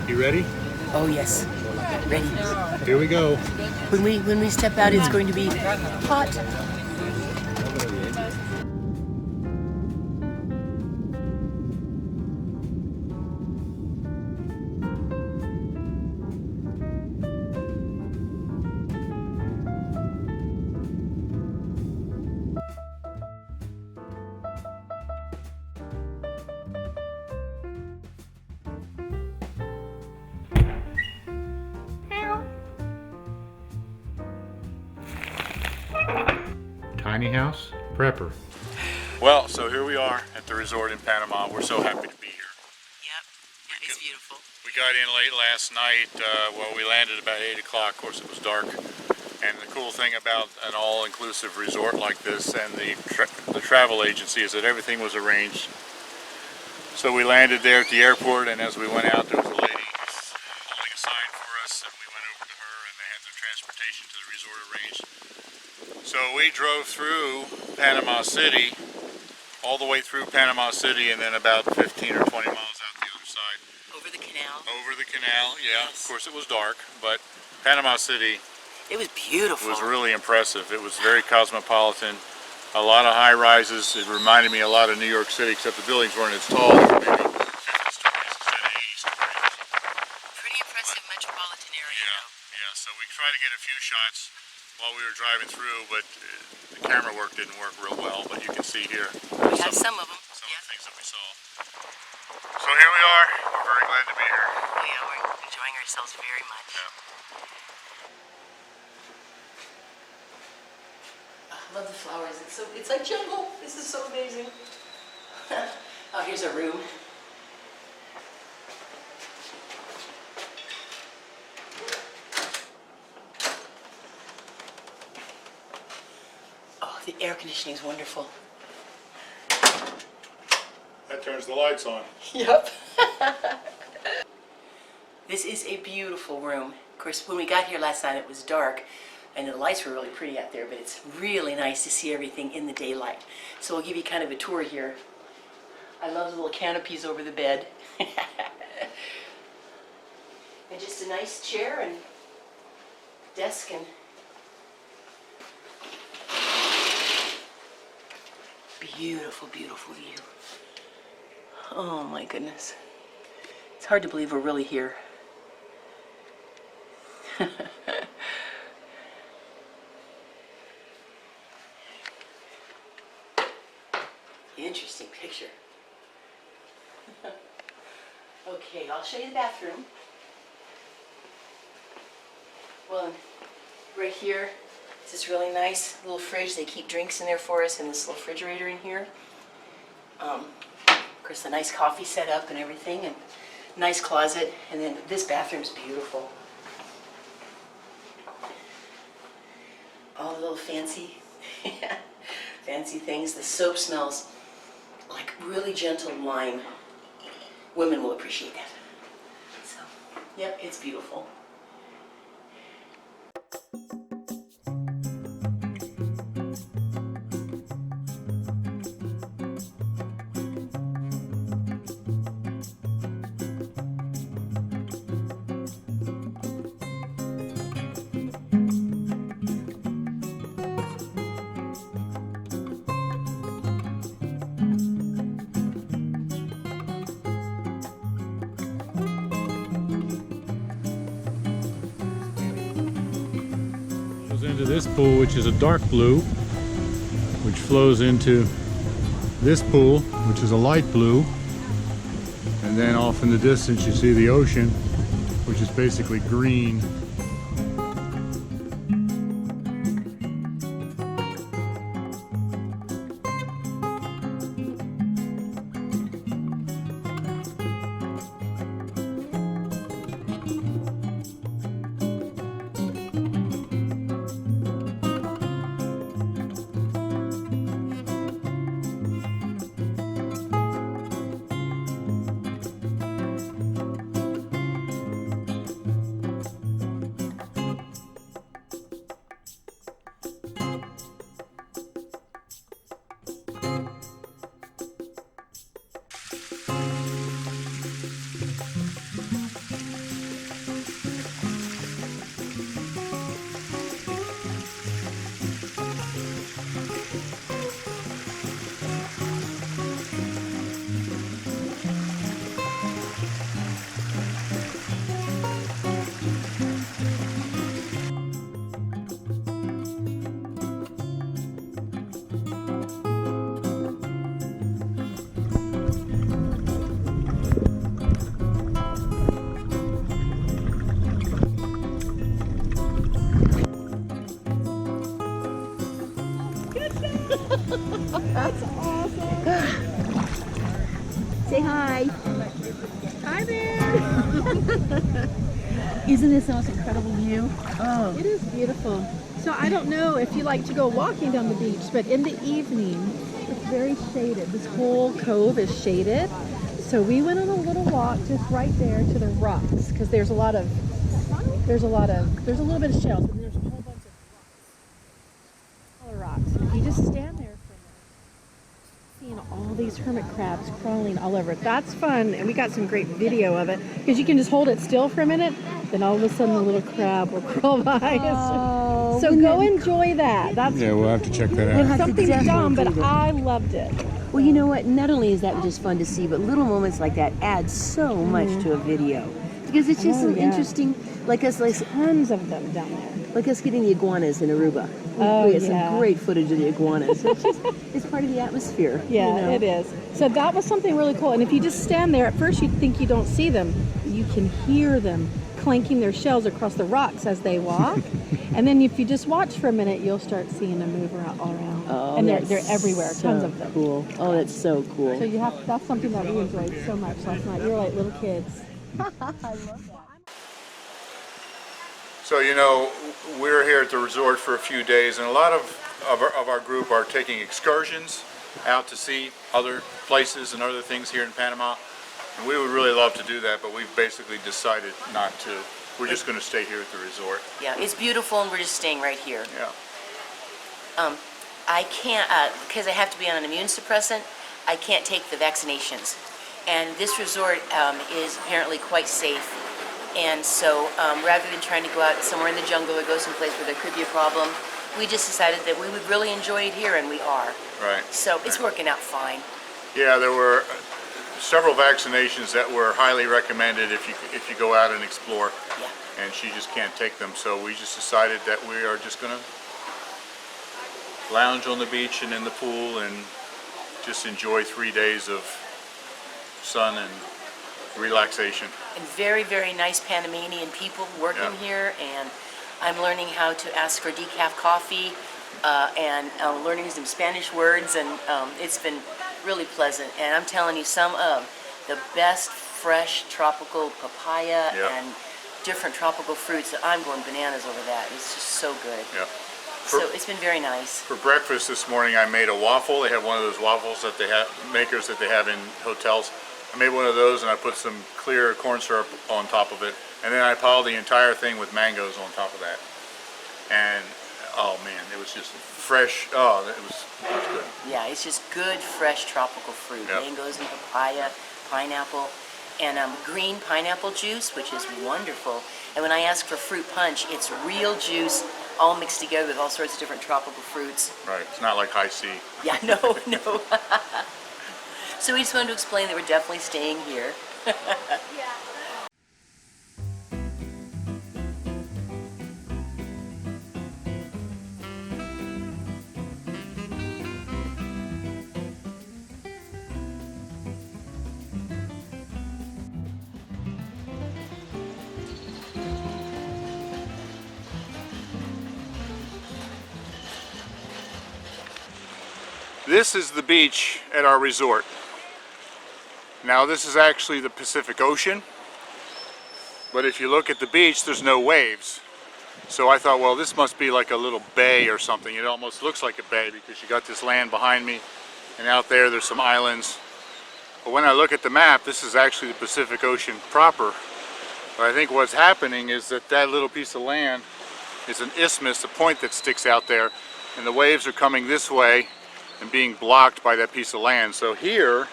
You ready? Oh yes, ready. Here we go. When we step out, it's going to be hot. Tiny house prepper. Well, so here we are at the resort in Panama. We're so happy to be here. Yep, it's beautiful. We got in late last night. We landed about 8 o'clock. Of course, it was dark. And the cool thing about an all-inclusive resort like this and the travel agency is that everything was arranged. So we landed there at the airport, and as we went out, there was a lady holding a sign for us, and we went over to her, and they had the transportation to the resort arranged. So we drove through Panama City, all the way through Panama City, and then about 15 or 20 miles out the other side. Over the canal. Over the canal, yeah. Yes. Of course, it was dark, but Panama City It was beautiful. was really impressive. It was very cosmopolitan. A lot of high rises. It reminded me a lot of New York City, except the buildings weren't as tall. Maybe 50 stories instead of 80 stories. Pretty impressive metropolitan area. Yeah, yeah. So we tried to get a few shots while we were driving through, but the camera work didn't work real well. But you can see here We got some of them. some of the things that we saw. So here we are. We're very glad to be here. Oh yeah, we're enjoying ourselves very much. Yeah. I love the flowers. It's like jungle. This is so amazing. Oh, here's a room. Oh, the air conditioning is wonderful. That turns the lights on. Yep. This is a beautiful room. Of course, when we got here last night, it was dark. And the lights were really pretty out there, but it's really nice to see everything in the daylight. So we'll give you kind of a tour here. I love the little canopies over the bed. And just a nice chair and desk and beautiful, beautiful view. Oh my goodness. It's hard to believe we're really here. Interesting picture. Okay, I'll show you the bathroom. Well, right here, it's this really nice little fridge. They keep drinks in there for us, and this little refrigerator in here. Of course, the nice coffee set up and everything, and nice closet. And then this bathroom's beautiful. All the little fancy, fancy things. The soap smells like really gentle lime. Women will appreciate that. So, yep, it's beautiful. Into this pool, which is a dark blue, which flows into this pool, which is a light blue, and then off in the distance you see the ocean, which is basically green. That's awesome. Say hi. Hi there. Isn't this the most incredible view? Oh. It is beautiful. So I don't know if you like to go walking down the beach, but in the evening, it's very shaded. This whole cove is shaded. So we went on a little walk just right there to the rocks because there's a little bit of shells, but there's a whole bunch of rocks. And if you just stand there for a minute, seeing all these hermit crabs crawling all over it. That's fun, and we got some great video of it because you can just hold it still for a minute, then all of a sudden the little crab will crawl by. Oh, So go enjoy that. That's Yeah, we'll have to check that We'll out. have to something definitely dumb, but do that. I loved it. Well, you know what? Not only is that just fun to see, but little moments like that add so much to a video because it's just Oh, an yeah. interesting, like Tons of them down there. like us getting the iguanas in Aruba. Oh, We got yeah. some great footage of the iguanas. It's part of the atmosphere. Yeah, you know? it is. So that was something really cool. And if you just stand there, at first you'd think you don't see them. You can hear them clanking their shells across the rocks as they walk. And then if you just watch for a minute, you'll start seeing them move around all around. Oh, And that's they're everywhere, so tons of them. Cool. Oh, that's so cool. So that's something that we enjoyed so much last night. We were like little kids. So, you know, we're here at the resort for a few days, and a lot of our group are taking excursions out to see other places and other things here in Panama. And we would really love to do that, but we've basically decided not to. We're just going to stay here at the resort. Yeah, it's beautiful, and we're just staying right here. Yeah. I can't, because I have to be on an immune suppressant, I can't take the vaccinations. And this resort is apparently quite safe. And so rather than trying to go out somewhere in the jungle or go someplace where there could be a problem, we just decided that we would really enjoy it here, and we are. Right. So it's working out fine. Yeah, there were several vaccinations that were highly recommended if you go out and explore. Yeah. And she just can't take them, so we just decided that we are just going to lounge on the beach and in the pool and just enjoy 3 days of sun and relaxation. And very, very nice Panamanian people working Yeah. here, and I'm learning how to ask for decaf coffee and learning some Spanish words, and it's been really pleasant. And I'm telling you, some of the best fresh tropical papaya Yeah. and different tropical fruits. I'm going bananas over that. It's just so good. Yeah. So it's been very nice. For breakfast this morning, I made a waffle. They have one of those waffles that they have, makers that they have in hotels. I made one of those, and I put some clear corn syrup on top of it, and then I piled the entire thing with mangoes on top of that. And oh man, it was just fresh. Oh, it was good. Yeah, it's just good, fresh tropical fruit. Yep. Mangoes and papaya, pineapple, and green pineapple juice, which is wonderful. And when I ask for fruit punch, it's real juice, all mixed together with all sorts of different tropical fruits. Right. It's not like high C. Yeah, no. So we just wanted to explain that we're definitely staying here. This is the beach at our resort. Now this is actually the Pacific Ocean, but if you look at the beach, there's no waves. So I thought, well, this must be like a little bay or something. It almost looks like a bay because you got this land behind me, and out there's some islands. But when I look at the map, this is actually the Pacific Ocean proper. But I think what's happening is that that little piece of land is an isthmus, a point that sticks out there, and the waves are coming this way and being blocked by that piece of land. So here,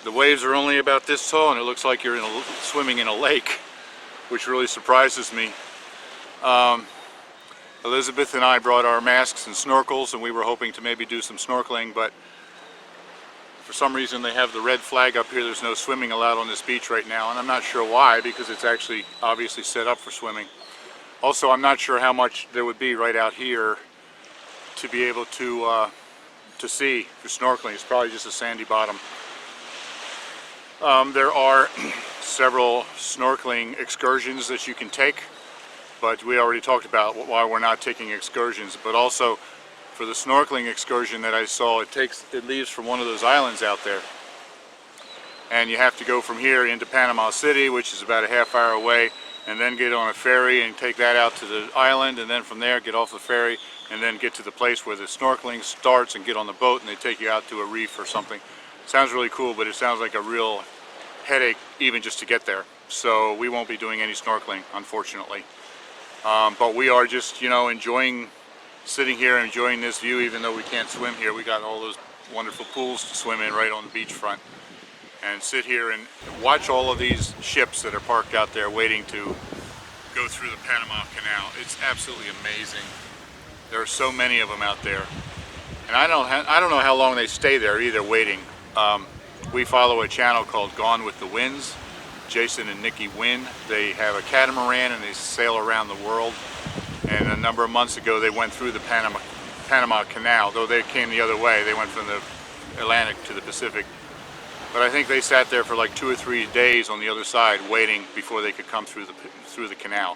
the waves are only about this tall, and it looks like you're swimming in a lake, which really surprises me. Elizabeth and I brought our masks and snorkels, and we were hoping to maybe do some snorkeling, but for some reason they have the red flag up here. There's no swimming allowed on this beach right now, and I'm not sure why, because it's actually obviously set up for swimming. Also, I'm not sure how much there would be right out here to be able to see for snorkeling. It's probably just a sandy bottom. There are several snorkeling excursions that you can take, but we already talked about why we're not taking excursions. But also, for the snorkeling excursion that I saw, it leaves from one of those islands out there. And you have to go from here into Panama City, which is about a half-hour away, and then get on a ferry and take that out to the island, and then from there get off the ferry and then get to the place where the snorkeling starts and get on the boat, and they take you out to a reef or something. Sounds really cool, but it sounds like a real headache even just to get there. So we won't be doing any snorkeling, unfortunately. But we are just, you know, enjoying sitting here and enjoying this view, even though we can't swim here. We got all those wonderful pools to swim in right on the beachfront, and sit here and watch all of these ships that are parked out there waiting to go through the Panama Canal. It's absolutely amazing. There are so many of them out there, and I don't know how long they stay there either, waiting. We follow a channel called Gone with the Winds. Jason and Nikki Wynn. They have a catamaran and they sail around the world. And a number of months ago they went through the Panama Canal, though they came the other way. They went from the Atlantic to the Pacific. But I think they sat there for like 2 or 3 days on the other side waiting before they could come through the canal.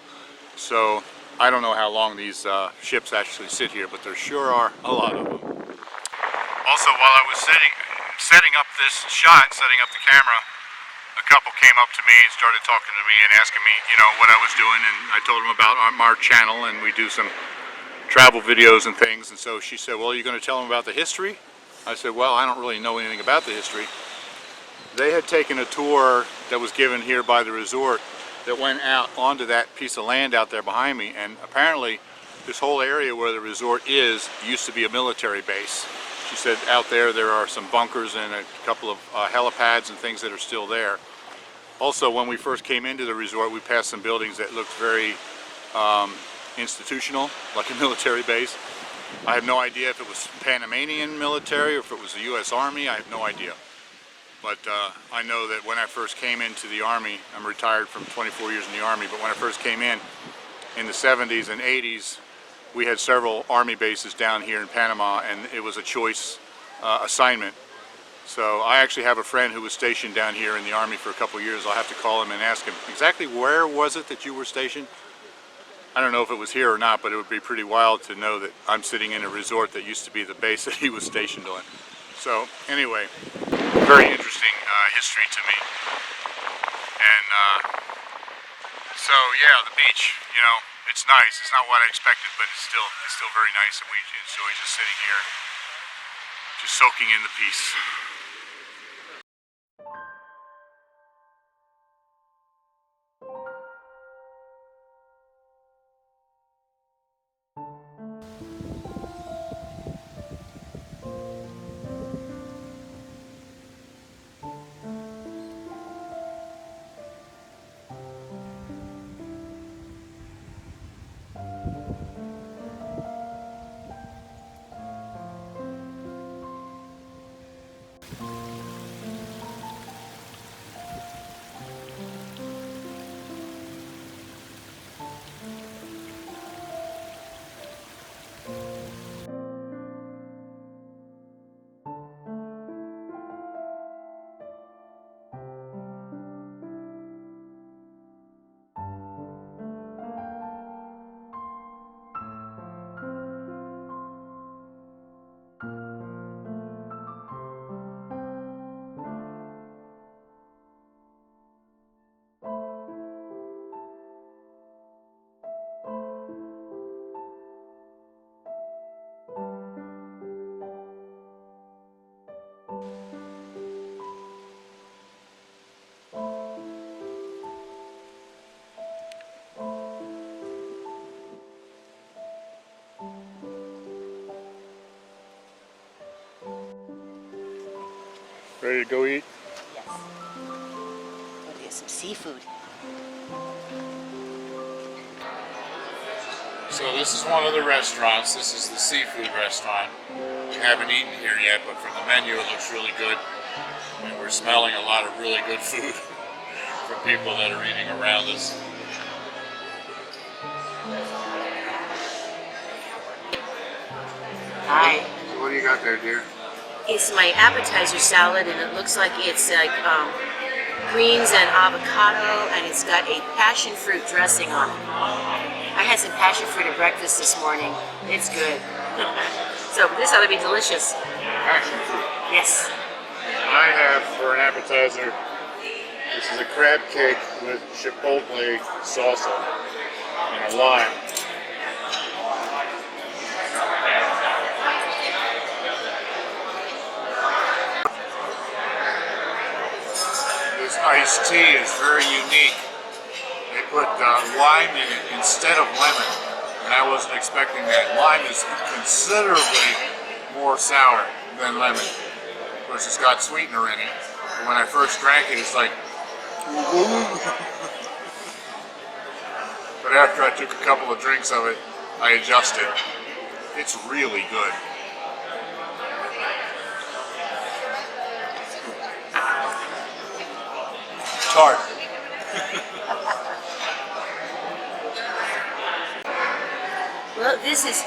So I don't know how long these ships actually sit here, but there sure are a lot of them. Also, while I was setting up this shot, setting up the camera, a couple came up to me and started talking to me and asking me, you know, what I was doing, and I told them about our channel, and we do some travel videos and things. And so she said, well, are you going to tell them about the history? I said, well, I don't really know anything about the history. They had taken a tour that was given here by the resort that went out onto that piece of land out there behind me, and apparently this whole area where the resort is used to be a military base. She said out there are some bunkers and a couple of helipads and things that are still there. Also, when we first came into the resort, we passed some buildings that looked very institutional, like a military base. I have no idea if it was Panamanian military or if it was the U.S. Army. I have no idea. But I know that when I first came into the Army, I'm retired from 24 years in the Army, but when I first came in the 70s and 80s, we had several Army bases down here in Panama, and it was a choice assignment. So I actually have a friend who was stationed down here in the Army for a couple of years. I'll have to call him and ask him, exactly where was it that you were stationed? I don't know if it was here or not, but it would be pretty wild to know that I'm sitting in a resort that used to be the base that he was stationed on. So anyway, very interesting history to me. And so yeah, the beach, you know, it's nice. It's not what I expected, but it's still very nice, and we enjoy just sitting here, just soaking in the peace. Ready to go eat? Yes. Go get some seafood. So this is one of the restaurants. This is the seafood restaurant. We haven't eaten here yet, but from the menu it looks really good. And we're smelling a lot of really good food from people that are eating around us. Hi. So what do you got there, dear? It's my appetizer salad, and it looks like it's like greens and avocado, and it's got a passion fruit dressing on it. I had some passion fruit at breakfast this morning. It's good. So this ought to be delicious. Passion fruit. Yes. I have for an appetizer, this is a crab cake with chipotle salsa and a lime. This iced tea is very unique. They put lime in it instead of lemon, and I wasn't expecting that. Lime is considerably more sour than lemon. Of course, it's got sweetener in it. But when I first drank it, it's like, but after I took a couple of drinks of it, I adjusted. It's really good. Tart. Well, this is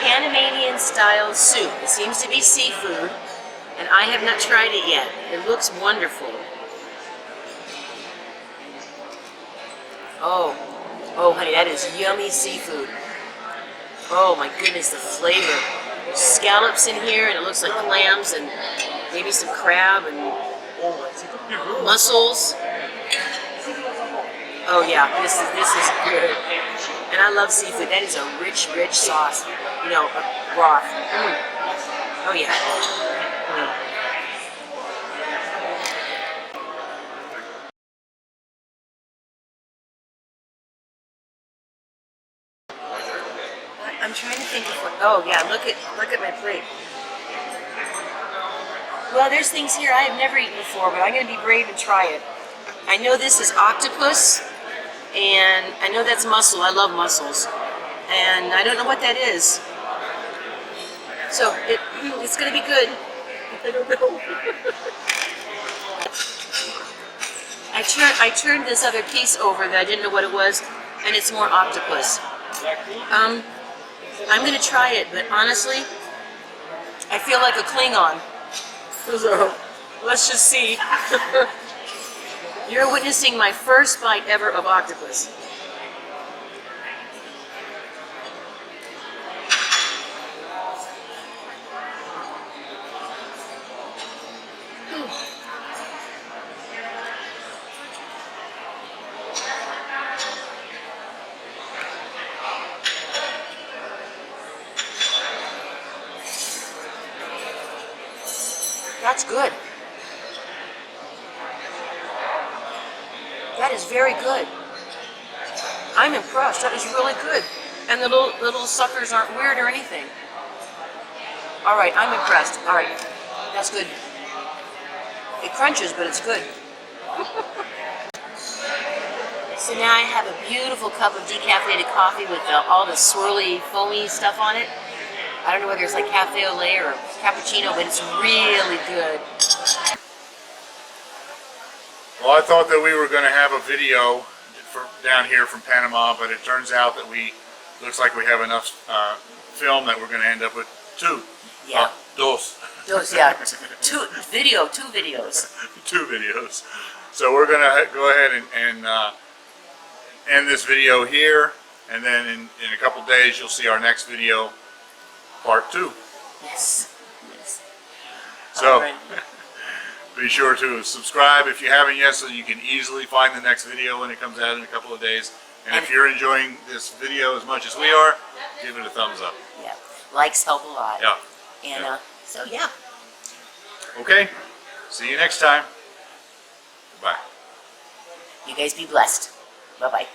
Panamanian style soup. It seems to be seafood, and I have not tried it yet. It looks wonderful. Oh honey, that is yummy seafood. Oh my goodness, the flavor. There's scallops in here, and it looks like clams and maybe some crab and mussels. Oh yeah, this is good. And I love seafood. That is a rich, rich sauce. You know, a broth. Oh yeah. I'm trying to think of what. Oh yeah, look at my plate. Well, there's things here I have never eaten before, but I'm going to be brave and try it. I know this is octopus, and I know that's mussel. I love mussels, and I don't know what that is. So it's going to be good. I don't know. I turned this other piece over that I didn't know what it was, and it's more octopus. I'm going to try it, but honestly, I feel like a Klingon. So, let's just see. You're witnessing my first bite ever of octopus. That's good. That is very good. I'm impressed. That is really good. And the little suckers aren't weird or anything. All right, I'm impressed. All right, that's good. It crunches, but it's good. So now I have a beautiful cup of decaffeinated coffee with all the swirly, foamy stuff on it. I don't know whether it's like cafe au lait or cappuccino, but it's really good. Well, I thought that we were going to have a video down here from Panama, but it turns out that looks like we have enough film that we're going to end up with two. Yeah. Dos. Those, yeah. Two videos. Two videos. So we're going to go ahead and end this video here, and then in a couple days you'll see our next video, part 2. Yes. So, right. Be sure to subscribe if you haven't yet, so you can easily find the next video when it comes out in a couple of days. And if you're enjoying this video as much as we are, give it a thumbs up. Yeah. Likes help a lot. Yeah. And so yeah. Okay. See you next time. Goodbye. You guys be blessed. Bye-bye.